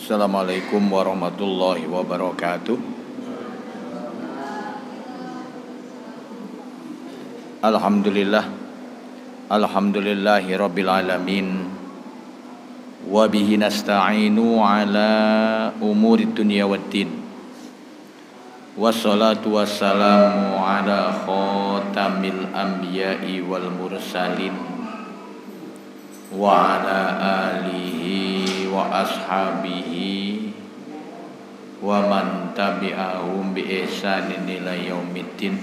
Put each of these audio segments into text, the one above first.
Assalamualaikum warahmatullahi wabarakatuh. Alhamdulillahi rabbil alamin. Wa bihi nasta'inu ala umuri dunya waddin. Wassalatu wassalamu ala khatamil anbiya'i wal mursalin wa ala alihi wa ashabihi wa man tabi'ahum bi ihsanin ila yaumiddin.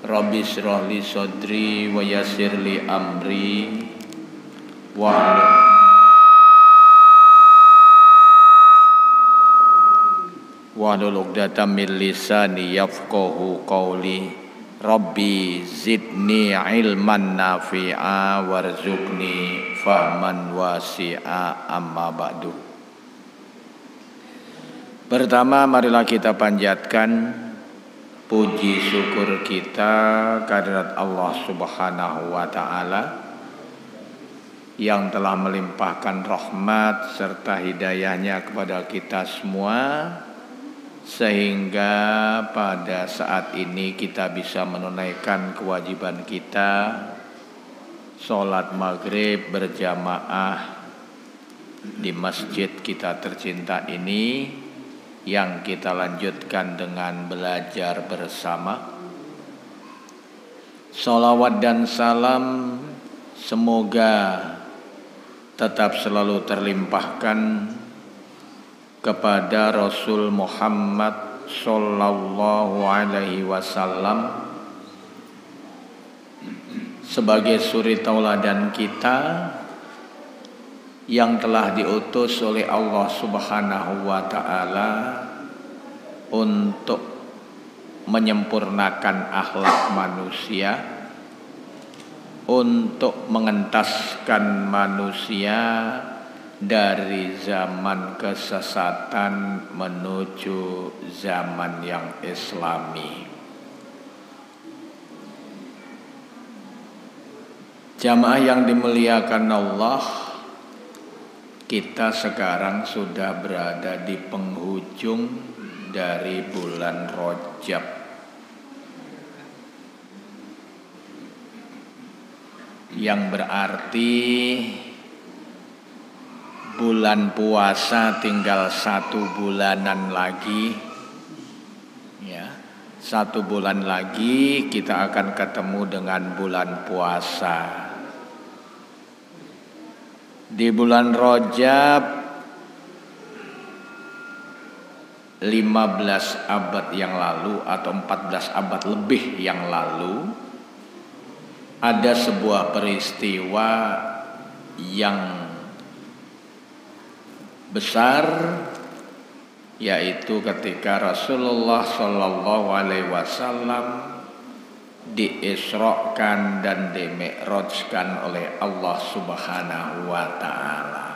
Rabbi shrah li sadri wa yassir li amri wahlul 'uqdatam min lisani yafqahu qawli. Rabbi zidni ilman nafi'a warzuqni fahman wasi'a, amma ba'du. Pertama, marilah kita panjatkan puji syukur kita kehadirat Allah Subhanahu wa ta'ala yang telah melimpahkan rahmat serta hidayahnya kepada kita semua, sehingga pada saat ini kita bisa menunaikan kewajiban kita sholat maghrib berjamaah di masjid kita tercinta ini, yang kita lanjutkan dengan belajar bersama. Shalawat dan salam semoga tetap selalu terlimpahkan kepada Rasul Muhammad sallallahu alaihi wasallam sebagai suri tauladan kita yang telah diutus oleh Allah Subhanahu wa ta'ala untuk menyempurnakan akhlak manusia, untuk mengentaskan manusia dari zaman kesesatan menuju zaman yang islami. Jamaah yang dimuliakan Allah, kita sekarang sudah berada di penghujung dari bulan Rajab. Yang berarti bulan puasa tinggal 1 bulanan lagi, ya, 1 bulan lagi kita akan ketemu dengan bulan puasa. Di bulan Rajab 15 abad yang lalu atau 14 abad lebih yang lalu, ada sebuah peristiwa yang besar, yaitu ketika Rasulullah sallallahu alaihi wasallam diisrokan dan dimi'rajkan oleh Allah Subhanahu wa ta'ala,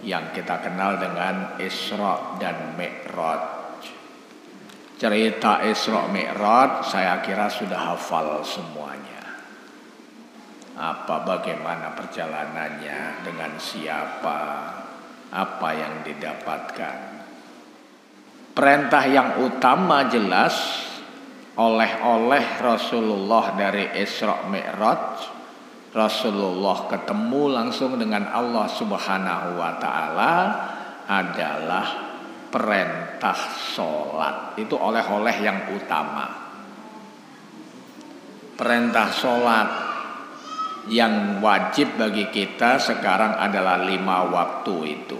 yang kita kenal dengan Isra dan Mi'raj. Cerita Isra Mi'raj saya kira sudah hafal semuanya. Bagaimana perjalanannya, dengan siapa, apa yang didapatkan. Perintah yang utama jelas, oleh Rasulullah dari Isra Mi'raj, Rasulullah ketemu langsung dengan Allah Subhanahu wa ta'ala, adalah perintah sholat. Itu oleh-oleh yang utama. Perintah sholat yang wajib bagi kita sekarang adalah 5 waktu itu,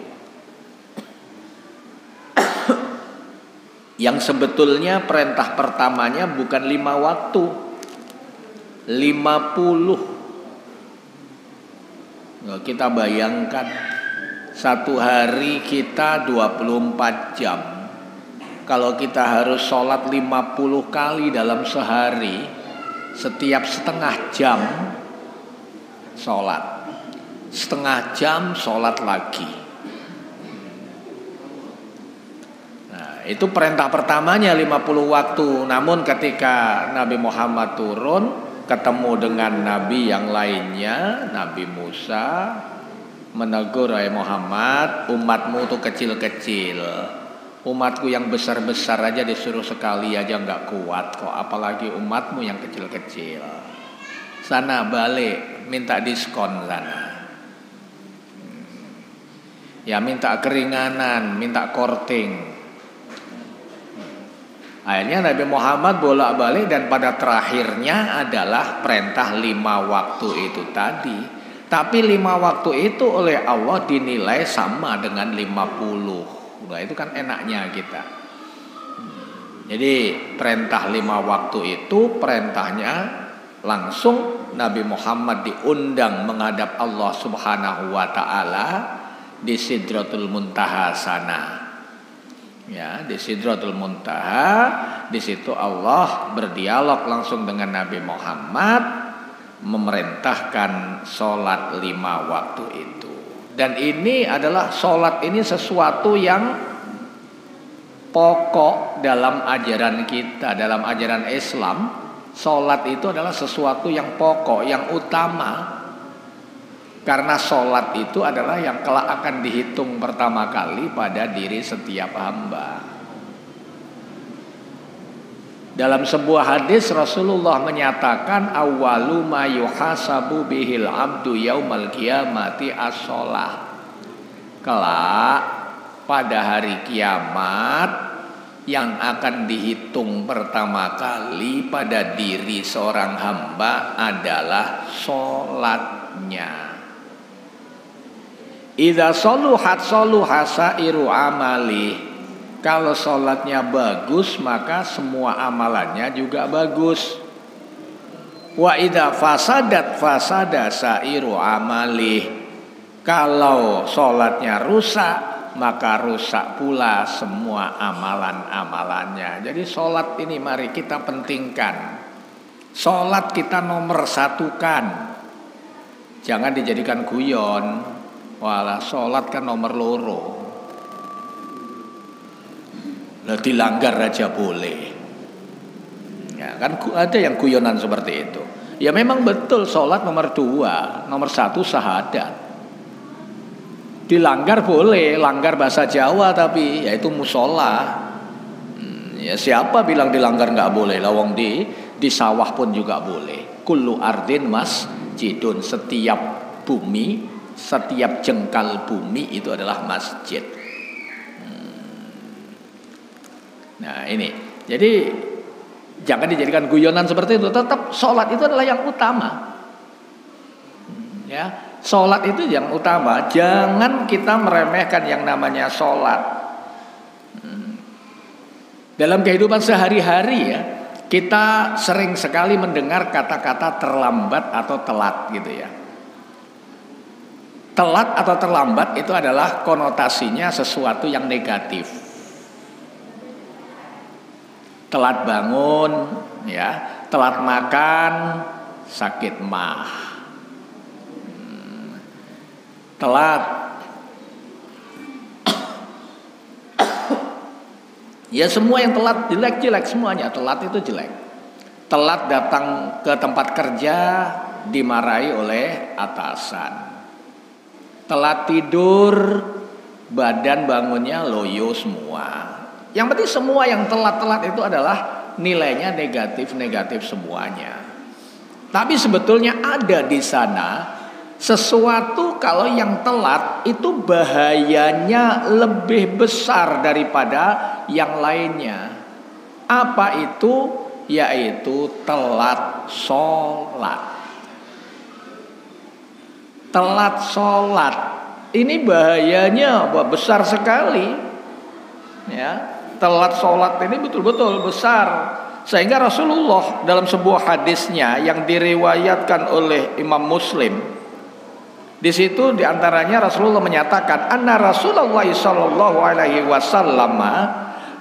yang sebetulnya perintah pertamanya bukan 5 waktu, 50. Kita bayangkan, 1 hari kita 24 jam. Kalau kita harus sholat 50 kali dalam sehari, setiap setengah jam sholat, setengah jam sholat lagi. Nah, itu perintah pertamanya 50 waktu. Namun ketika Nabi Muhammad turun, ketemu dengan nabi yang lainnya, Nabi Musa, menegur, "Hai Muhammad, umatmu tuh kecil-kecil. Umatku yang besar-besar aja disuruh sekali aja nggak kuat kok, apalagi umatmu yang kecil-kecil. Sana balik, minta diskon sana. Ya minta keringanan, minta korting." Akhirnya Nabi Muhammad bolak-balik dan pada terakhirnya adalah perintah 5 waktu itu tadi. Tapi 5 waktu itu oleh Allah dinilai sama dengan 50. Nah itu kan enaknya kita. Jadi perintah 5 waktu itu perintahnya langsung Nabi Muhammad diundang menghadap Allah Subhanahu wa taala di Sidratul Muntaha sana. Ya, di Sidratul Muntaha, di situ Allah berdialog langsung dengan Nabi Muhammad, memerintahkan sholat 5 waktu itu. Dan ini adalah sholat ini sesuatu yang pokok dalam ajaran kita, dalam ajaran Islam. Sholat itu adalah sesuatu yang pokok, yang utama. Karena sholat itu adalah yang kelak akan dihitung pertama kali pada diri setiap hamba. Dalam sebuah hadis Rasulullah menyatakan awwalu ma yuhasabu bihil abdu yaumal qiyamati as-sholah. Kelak pada hari kiamat yang akan dihitung pertama kali pada diri seorang hamba adalah sholatnya. Idza soluhat soluha sairu amali. Kalau sholatnya bagus maka semua amalannya juga bagus. Wa idza fasadat fasada sairu amali. Kalau sholatnya rusak maka rusak pula semua amalan-amalannya. Jadi sholat ini mari kita pentingkan. Sholat kita nomor satukan. Jangan dijadikan guyon. Walah sholat kan nomor loro. Lah dilanggar aja boleh. Ya kan ada yang guyonan seperti itu. Ya memang betul sholat nomor 2, nomor 1 syahadat. Dilanggar boleh, langgar bahasa Jawa tapi yaitu musola. Ya siapa bilang dilanggar nggak boleh? Lawang di sawah pun juga boleh. Kullu ardin masjidun, setiap bumi, setiap jengkal bumi itu adalah masjid. Nah ini, jadi jangan dijadikan guyonan seperti itu. Tetap sholat itu adalah yang utama. Ya, sholat itu yang utama. Jangan kita meremehkan yang namanya sholat. Dalam kehidupan sehari-hari ya, kita sering sekali mendengar kata-kata terlambat atau telat gitu ya. Telat atau terlambat itu adalah konotasinya sesuatu yang negatif. Telat bangun, ya, telat makan, sakit mah. Telat, ya semua yang telat jelek-jelek semuanya. Telat itu jelek. Telat datang ke tempat kerja dimarahi oleh atasan. Telat tidur, badan bangunnya loyo semua. Yang penting semua yang telat-telat itu adalah nilainya negatif-negatif semuanya. Tapi sebetulnya ada di sana sesuatu kalau yang telat itu bahayanya lebih besar daripada yang lainnya. Apa itu? Yaitu telat sholat. Telat sholat ini bahayanya besar sekali. Ya, telat sholat ini betul-betul besar. Sehingga Rasulullah dalam sebuah hadisnya yang diriwayatkan oleh Imam Muslim, di situ diantaranya Rasulullah menyatakan, anna Rasulullah sallallahu alaihi wasallam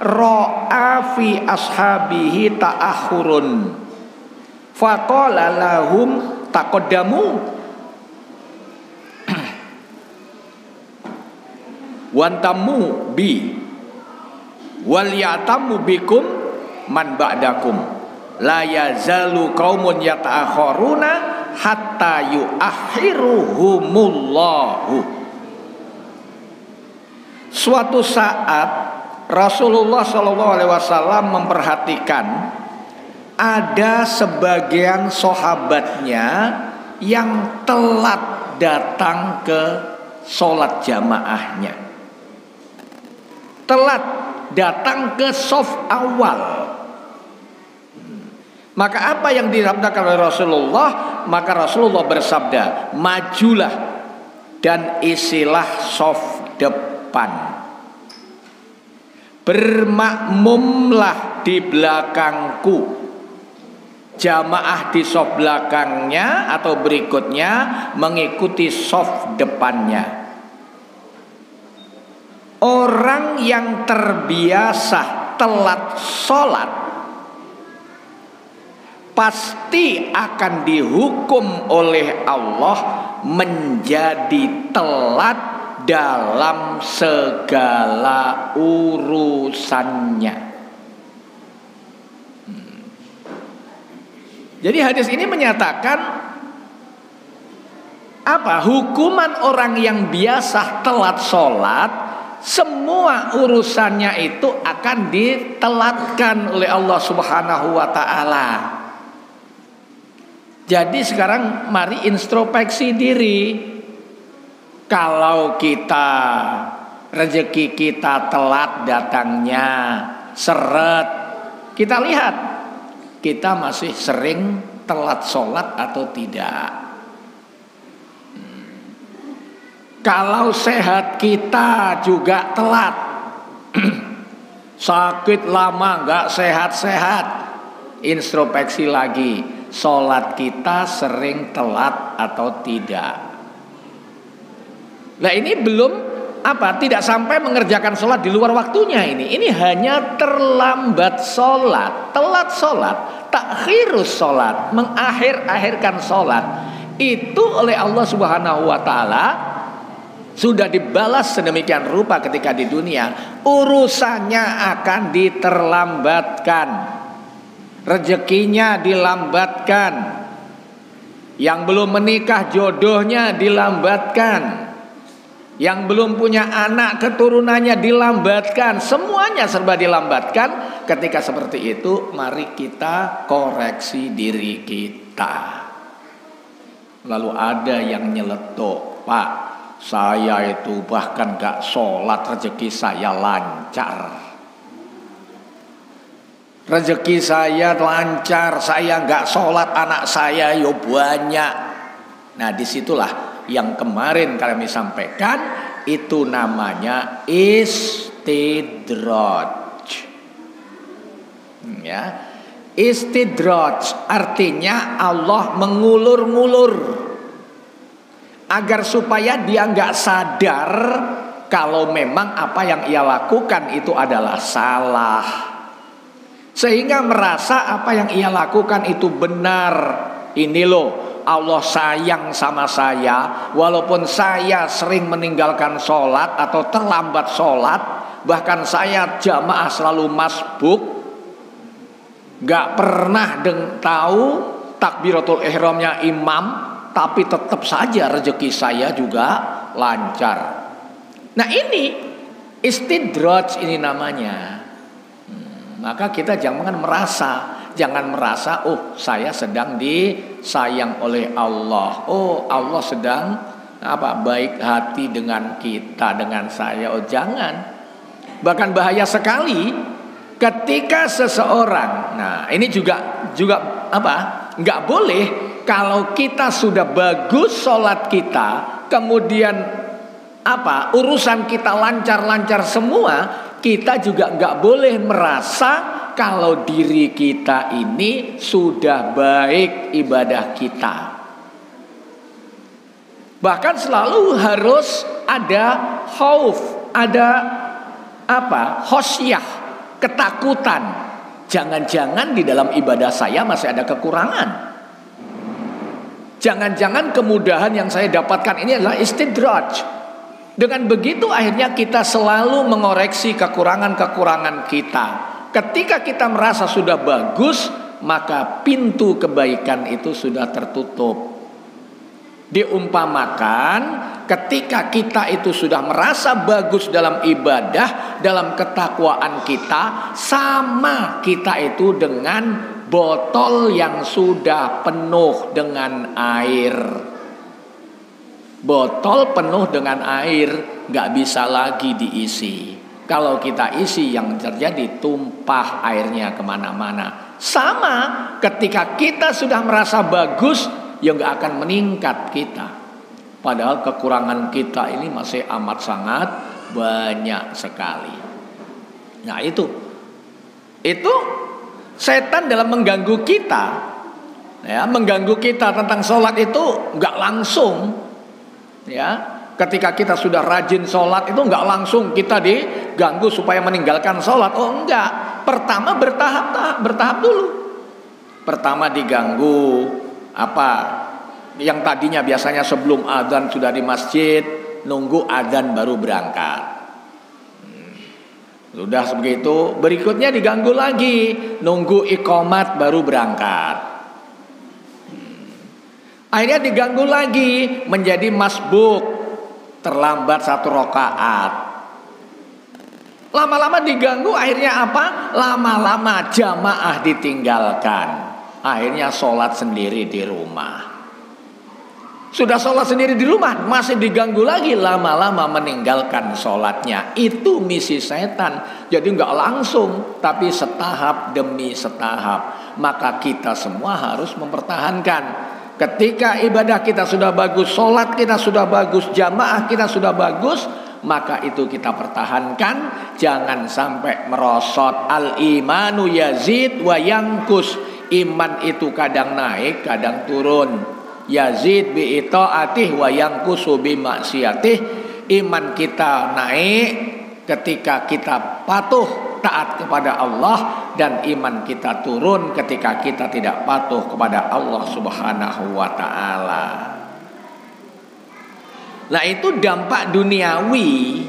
ra'a fi ashabihi ta'akhurun faqala lahum taqaddamu wantamu bi wal yatamu bikum man ba'dakum la yazalu qaumun yata'akhiruna hatta yuakhiruhumullahu suatu saat Rasulullah SAW memperhatikan ada sebagian sahabatnya yang telat datang ke sholat jamaahnya, telat datang ke shaf awal. Maka apa yang disabdakan oleh Rasulullah? Maka Rasulullah bersabda, majulah dan isilah shaf depan, bermakmumlah di belakangku. Jamaah di shaf belakangnya atau berikutnya mengikuti shaf depannya. Orang yang terbiasa telat sholat pasti akan dihukum oleh Allah menjadi telat dalam segala urusannya. Jadi hadis ini menyatakan apa? Hukuman orang yang biasa telat sholat, semua urusannya itu akan ditelatkan oleh Allah Subhanahu wa ta'ala. Jadi sekarang mari introspeksi diri. Kalau kita rezeki kita telat datangnya, seret, kita lihat kita masih sering telat sholat atau tidak. Kalau sehat kita juga telat, sakit lama gak sehat-sehat, introspeksi lagi, sholat kita sering telat atau tidak. Nah ini belum apa, tidak sampai mengerjakan sholat di luar waktunya ini hanya terlambat sholat, telat sholat, takhirus sholat, mengakhir-akhirkan sholat. Itu oleh Allah Subhanahu wa ta'ala sudah dibalas sedemikian rupa ketika di dunia. Urusannya akan diterlambatkan, rezekinya dilambatkan, yang belum menikah jodohnya dilambatkan, yang belum punya anak keturunannya dilambatkan, semuanya serba dilambatkan. Ketika seperti itu, mari kita koreksi diri kita. Lalu ada yang nyeletuk, Pak, saya itu bahkan gak sholat, rezeki saya lancar. Rezeki saya lancar, saya gak sholat, anak saya yo banyak. Nah disitulah yang kemarin kami sampaikan, itu namanya istidraj. Ya, istidraj artinya Allah mengulur-ngulur agar supaya dia nggak sadar kalau memang apa yang ia lakukan itu adalah salah, sehingga merasa apa yang ia lakukan itu benar. Ini loh, Allah sayang sama saya, walaupun saya sering meninggalkan sholat atau terlambat sholat, bahkan saya jamaah selalu masbuk, gak pernah tahu takbiratul ihramnya imam, tapi tetap saja rezeki saya juga lancar. Nah ini istidraj ini namanya. Maka kita jangan merasa oh saya sedang disayang oleh Allah, oh Allah sedang baik hati dengan kita, dengan saya. Oh jangan. Bahkan bahaya sekali ketika seseorang, nah ini juga nggak boleh. Kalau kita sudah bagus sholat kita, kemudian urusan kita lancar-lancar semua, kita juga nggak boleh merasa kalau diri kita ini sudah baik ibadah kita. Bahkan selalu harus ada khauf, ada khosyah, ketakutan. Jangan-jangan di dalam ibadah saya masih ada kekurangan. Jangan-jangan kemudahan yang saya dapatkan ini adalah istidraj. Dengan begitu akhirnya kita selalu mengoreksi kekurangan-kekurangan kita. Ketika kita merasa sudah bagus, maka pintu kebaikan itu sudah tertutup. Diumpamakan ketika kita itu sudah merasa bagus dalam ibadah, dalam ketakwaan kita, sama kita itu dengan botol yang sudah penuh dengan air. Botol penuh dengan air gak bisa lagi diisi. Kalau kita isi, yang terjadi tumpah airnya kemana-mana. Sama ketika kita sudah merasa bagus, ya gak akan meningkat kita. Padahal kekurangan kita ini masih amat sangat banyak sekali. Nah itu setan dalam mengganggu kita, ya, mengganggu kita tentang sholat itu gak langsung. Ya, ketika kita sudah rajin sholat itu nggak langsung kita diganggu supaya meninggalkan sholat. Oh enggak, pertama bertahap dulu. Pertama diganggu apa? Yang tadinya biasanya sebelum adzan sudah di masjid, nunggu adzan baru berangkat. Sudah begitu, berikutnya diganggu lagi, nunggu iqomat baru berangkat. Akhirnya diganggu lagi menjadi masbuk, terlambat 1 rakaat. Lama-lama diganggu, akhirnya apa? Lama-lama jamaah ditinggalkan. Akhirnya sholat sendiri di rumah. Sudah sholat sendiri di rumah, masih diganggu lagi, lama-lama meninggalkan sholatnya. Itu misi setan. Jadi nggak langsung, tapi setahap demi setahap. Maka kita semua harus mempertahankan. Ketika ibadah kita sudah bagus, sholat kita sudah bagus, jamaah kita sudah bagus, maka itu kita pertahankan. Jangan sampai merosot. Al-imanu yazid wa yangkus. Iman itu kadang naik, kadang turun. Yazid bi itaatih wa yangkusu bi maksiatih. Iman kita naik ketika kita patuh taat kepada Allah, dan iman kita turun ketika kita tidak patuh kepada Allah Subhanahu wa ta'ala. Nah itu dampak duniawi.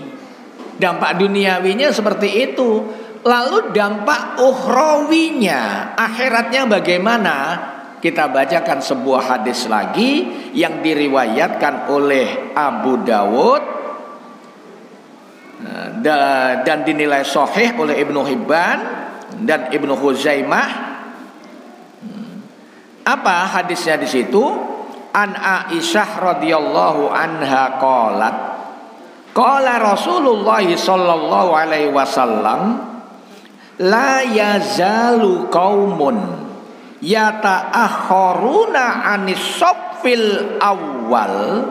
Dampak duniawinya seperti itu. Lalu dampak ukhrawinya, akhiratnya bagaimana? Kita bacakan sebuah hadis lagi yang diriwayatkan oleh Abu Dawud dan dinilai sahih oleh Ibnu Hibban dan Ibnu Huzaimah. Apa hadisnya di situ? An Aisyah radhiyallahu anha qalat, qala Rasulullah sallallahu alaihi wasallam, la yazalu qaumun yata'akhiruna 'anis shaffil awwal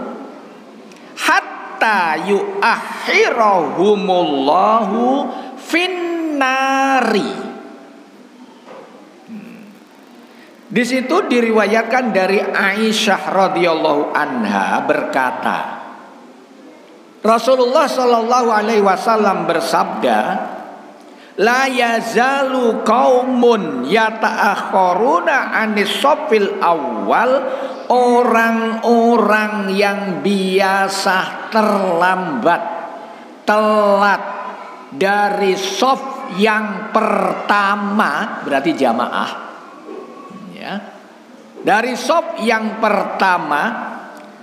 hatta yu'akhirahumullahu finnari. Di situ diriwayatkan dari Aisyah radhiyallahu anha berkata, Rasulullah sallallahu alaihi wasallam bersabda, la yazalu qaumun yata'akhiruna 'anis shaffil awwal, orang-orang yang biasa terlambat, telat dari shaf yang pertama, berarti jamaah ya. Dari shaf yang pertama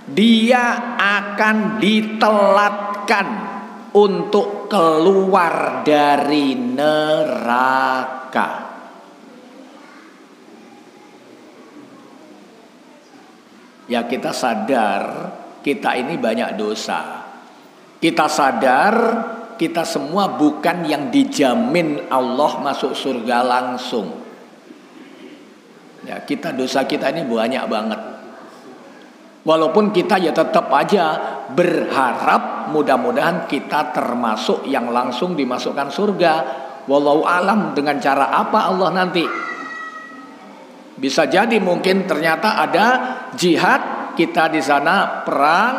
dia akan ditelatkan untuk keluar dari neraka. Ya kita sadar kita ini banyak dosa. Kita sadar kita semua bukan yang dijamin Allah masuk surga langsung. Ya kita dosa kita ini banyak banget. Walaupun kita ya tetap aja berharap mudah-mudahan kita termasuk yang langsung dimasukkan surga. Wallahu alam dengan cara apa Allah nanti. Bisa jadi mungkin ternyata ada jihad, kita di sana perang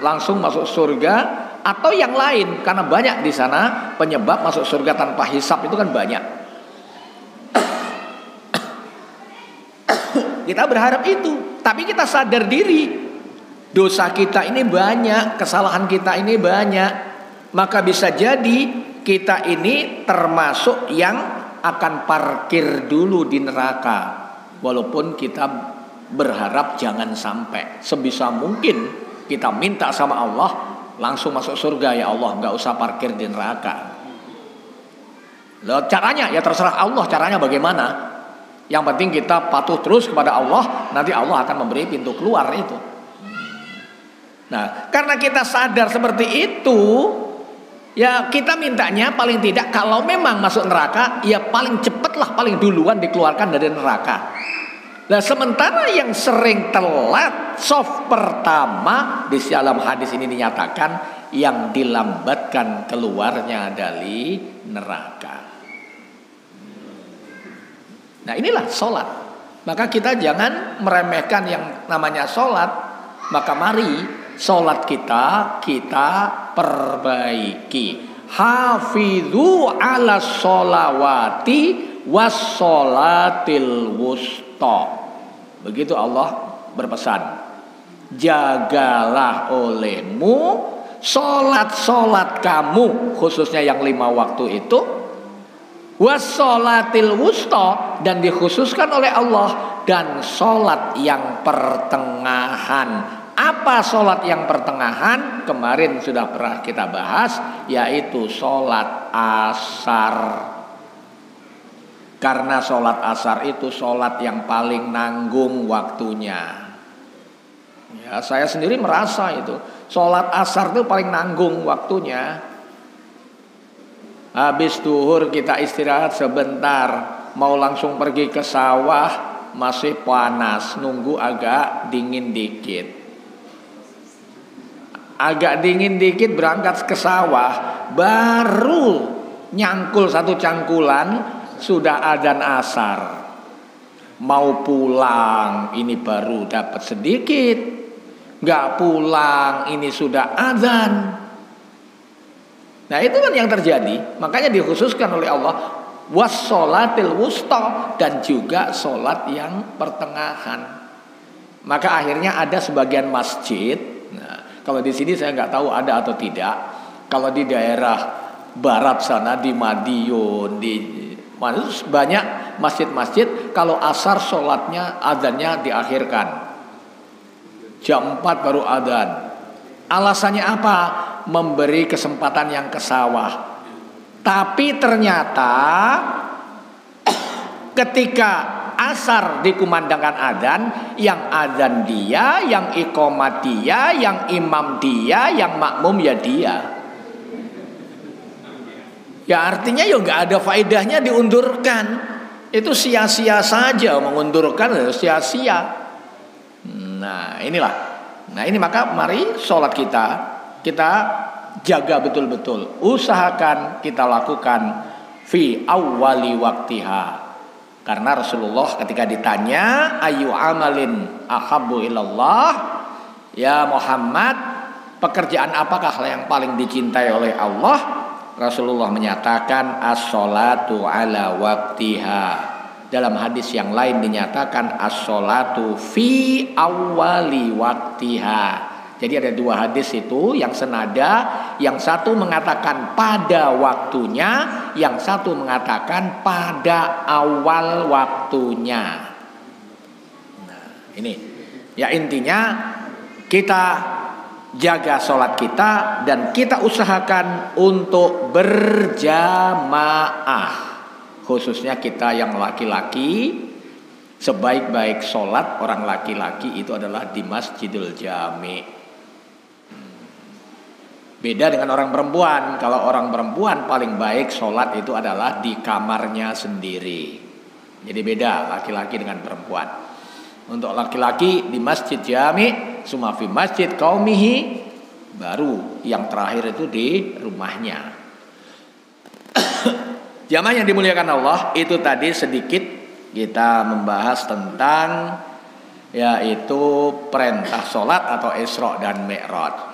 langsung masuk surga, atau yang lain karena banyak di sana penyebab masuk surga tanpa hisab itu kan banyak. Kita berharap itu, tapi kita sadar diri dosa kita ini banyak, kesalahan kita ini banyak. Maka bisa jadi kita ini termasuk yang akan parkir dulu di neraka. Walaupun kita berharap jangan sampai, sebisa mungkin Kita minta sama Allah langsung masuk surga, ya Allah, nggak usah parkir di neraka. Loh, caranya ya terserah Allah, caranya bagaimana. Yang penting kita patuh terus kepada Allah, nanti Allah akan memberi pintu keluar itu. Nah, karena kita sadar seperti itu, ya kita mintanya paling tidak kalau memang masuk neraka, ya paling cepatlah, paling duluan dikeluarkan dari neraka. Nah, sementara yang sering telat soft pertama, di dalam hadis ini dinyatakan yang dilambatkan keluarnya dari neraka. Nah, inilah sholat. Maka kita jangan meremehkan yang namanya sholat. Maka mari sholat kita perbaiki. Hafidhu ala sholawati was sholatil wusta. Begitu Allah berpesan. Jagalah olehmu sholat kamu, khususnya yang 5 waktu itu, wassolatil wusta, dan dikhususkan oleh Allah, dan sholat yang pertengahan. Apa sholat yang pertengahan? Kemarin sudah pernah kita bahas, yaitu sholat asar. Karena sholat asar itu sholat yang paling nanggung waktunya. Ya, saya sendiri merasa itu sholat asar itu paling nanggung waktunya. Habis duhur kita istirahat sebentar, mau langsung pergi ke sawah, masih panas, nunggu agak dingin dikit. Agak dingin dikit berangkat ke sawah, baru nyangkul 1 cangkulan sudah adzan asar. Mau pulang ini baru dapat sedikit, nggak pulang ini sudah adzan. Nah, itu kan yang terjadi. Makanya dikhususkan oleh Allah wassolatil wusta, dan juga sholat yang pertengahan. Maka akhirnya ada sebagian masjid. Nah, kalau di sini saya nggak tahu ada atau tidak. Kalau di daerah barat sana, di Madiun, di mana banyak masjid-masjid, kalau asar sholatnya adzannya diakhirkan. Jam 4 baru adzan. Alasannya apa? Memberi kesempatan yang ke sawah. Tapi ternyata ketika asar dikumandangkan adzan, yang adzan dia, yang iqomat dia, yang imam dia, yang makmum ya dia. Ya artinya ya nggak ada faedahnya diundurkan. Itu sia-sia saja, mengundurkan sia-sia. Nah inilah. Nah ini maka mari sholat kita jaga betul-betul. Usahakan kita lakukan fi awwali waktiha. Karena Rasulullah ketika ditanya ayu amalin ahabbu ilallah, ya Muhammad, pekerjaan apakah yang paling dicintai oleh Allah? Rasulullah menyatakan as-sholatu ala waktiha. Dalam hadis yang lain dinyatakan as-sholatu fi awwali waktiha. Jadi ada 2 hadis itu yang senada, yang satu mengatakan pada waktunya, yang satu mengatakan pada awal waktunya. Nah, ini ya intinya kita jaga sholat kita dan kita usahakan untuk berjamaah. Khususnya kita yang laki-laki, sebaik-baik sholat orang laki-laki itu adalah di Masjidil Jami'. Beda dengan orang perempuan. Kalau orang perempuan paling baik sholat itu adalah di kamarnya sendiri. Jadi beda laki-laki dengan perempuan. Untuk laki-laki di Masjid Jami', summa fi masjid qaumihi, baru yang terakhir itu di rumahnya. Jamaah yang dimuliakan Allah, itu tadi sedikit kita membahas tentang yaitu perintah sholat atau Isra dan Mi'raj.